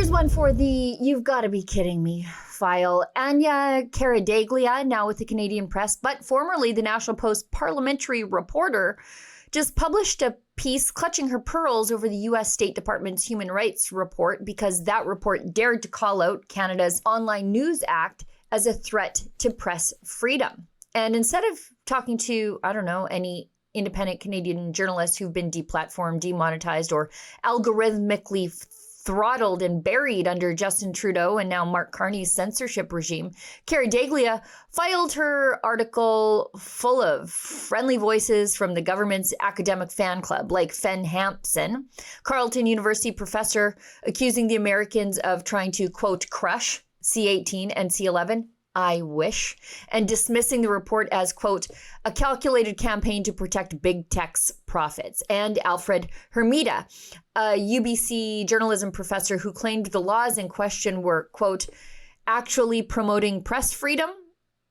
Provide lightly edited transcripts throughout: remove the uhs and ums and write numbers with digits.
Here's one for the "you've got to be kidding me" file. Anya Caradaglia, now with the Canadian Press, but formerly the National Post parliamentary reporter, just published a piece clutching her pearls over the U.S. State Department's Human Rights Report because that report dared to call out Canada's Online News Act as a threat to press freedom. And instead of talking to, any independent Canadian journalists who've been deplatformed, demonetized, or algorithmically throttled and buried under Justin Trudeau and now Mark Carney's censorship regime, Caradaglia filed her article full of friendly voices from the government's academic fan club, like Fen Hampson, Carleton University professor accusing the Americans of trying to, quote, crush C-18 and C-11. I wish, and dismissing the report as, quote, a calculated campaign to protect big tech's profits. And Alfred Hermida, a UBC journalism professor who claimed the laws in question were, quote, actually promoting press freedom,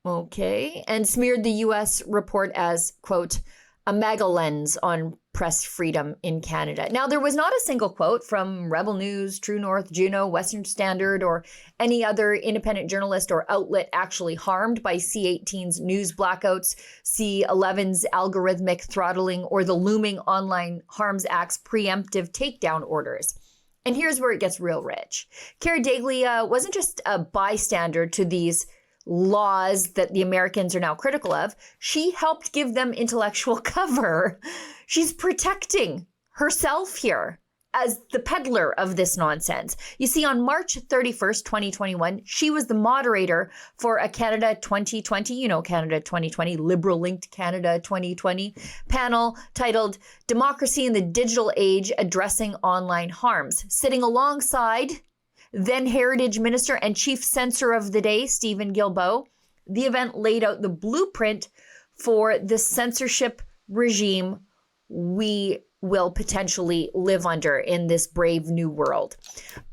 okay, and smeared the U.S. report as, quote, a mega lens on press freedom in Canada. Now, there was not a single quote from Rebel News, True North, Juno, Western Standard, or any other independent journalist or outlet actually harmed by C-18's news blackouts, C-11's algorithmic throttling, or the looming Online Harms Act's preemptive takedown orders. And here's where it gets real rich. Caradaglia wasn't just a bystander to these laws that the Americans are now critical of. She helped give them intellectual cover. She's protecting herself here as the peddler of this nonsense. You see, on March 31st, 2021, she was the moderator for a Canada 2020, Canada 2020, liberal-linked Canada 2020 panel titled Democracy in the Digital Age Addressing Online Harms, sitting alongside then Heritage Minister and Chief Censor of the Day, Stephen Guilbeault. The event laid out the blueprint for the censorship regime we will potentially live under in this brave new world,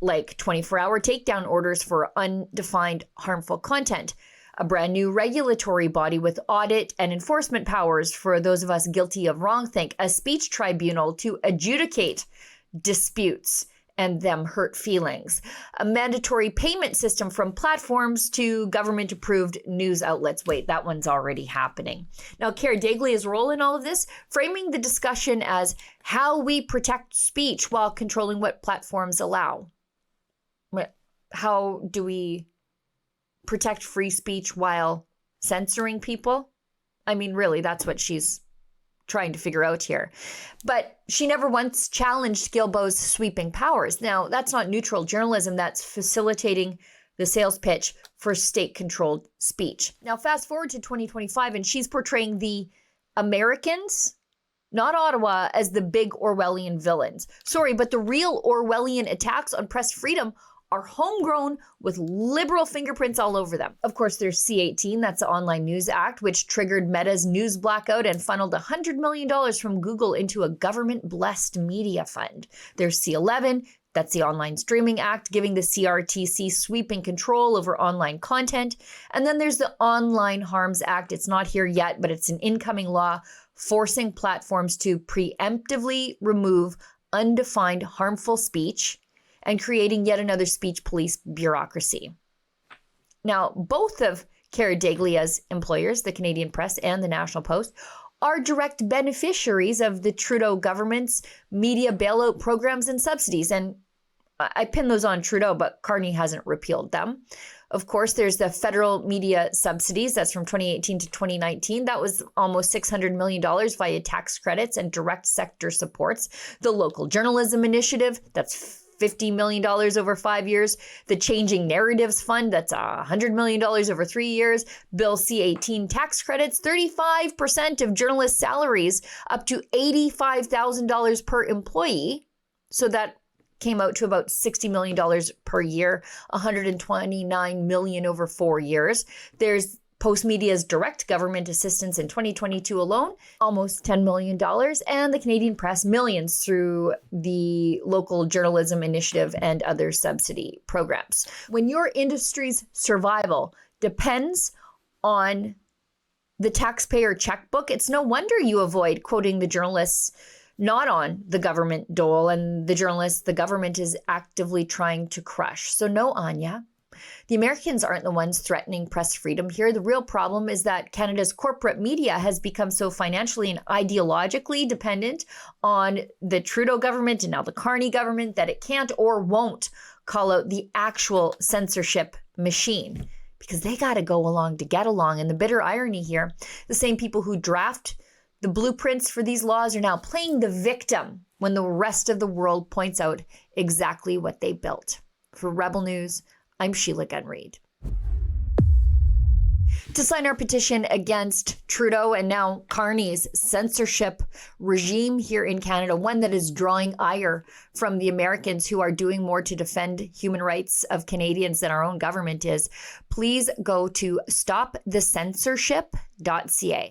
like 24-hour takedown orders for undefined harmful content, a brand new regulatory body with audit and enforcement powers for those of us guilty of wrongthink, a speech tribunal to adjudicate disputes and them hurt feelings, a mandatory payment system from platforms to government-approved news outlets. Wait, that one's already happening. Now, Caradaglia's role in all of this, framing the discussion as how we protect speech while controlling what platforms allow. How do we protect free speech while censoring people? I mean, really, that's what she's trying to figure out here. But she never once challenged Guilbeault's sweeping powers. Now, that's not neutral journalism. That's facilitating the sales pitch for state-controlled speech. Now, fast forward to 2025, and she's portraying the Americans, not Ottawa, as the big Orwellian villains. Sorry, but the real Orwellian attacks on press freedom are homegrown with liberal fingerprints all over them. Of course, there's C-18, that's the Online News Act, which triggered Meta's news blackout and funneled $100 million from Google into a government-blessed media fund. There's C-11, that's the Online Streaming Act, giving the CRTC sweeping control over online content. And then there's the Online Harms Act. It's not here yet, but it's an incoming law forcing platforms to preemptively remove undefined harmful speech and creating yet another speech police bureaucracy. Now, both of Caradaglia's employers, the Canadian Press and the National Post, are direct beneficiaries of the Trudeau government's media bailout programs and subsidies. And I pin those on Trudeau, but Carney hasn't repealed them. Of course, there's the federal media subsidies. That's from 2018 to 2019. That was almost $600 million via tax credits and direct sector supports. The Local Journalism Initiative, that's $50 million over 5 years. The Changing Narratives Fund, that's $100 million over 3 years. Bill C-18 tax credits, 35% of journalists' salaries, up to $85,000 per employee. So that came out to about $60 million per year, $129 million over 4 years. There's Postmedia's direct government assistance in 2022 alone, almost $10 million, and the Canadian Press, millions through the Local Journalism Initiative and other subsidy programs. When your industry's survival depends on the taxpayer checkbook, it's no wonder you avoid quoting the journalists not on the government dole and the journalists the government is actively trying to crush. So no, Anya. The Americans aren't the ones threatening press freedom here. The real problem is that Canada's corporate media has become so financially and ideologically dependent on the Trudeau government and now the Carney government that it can't or won't call out the actual censorship machine because they got to go along to get along. And the bitter irony here, the same people who draft the blueprints for these laws are now playing the victim when the rest of the world points out exactly what they built. For Rebel News, I'm Sheila Gunn-Reid. To sign our petition against Trudeau and now Carney's censorship regime here in Canada, one that is drawing ire from the Americans who are doing more to defend human rights of Canadians than our own government is, please go to stopthecensorship.ca.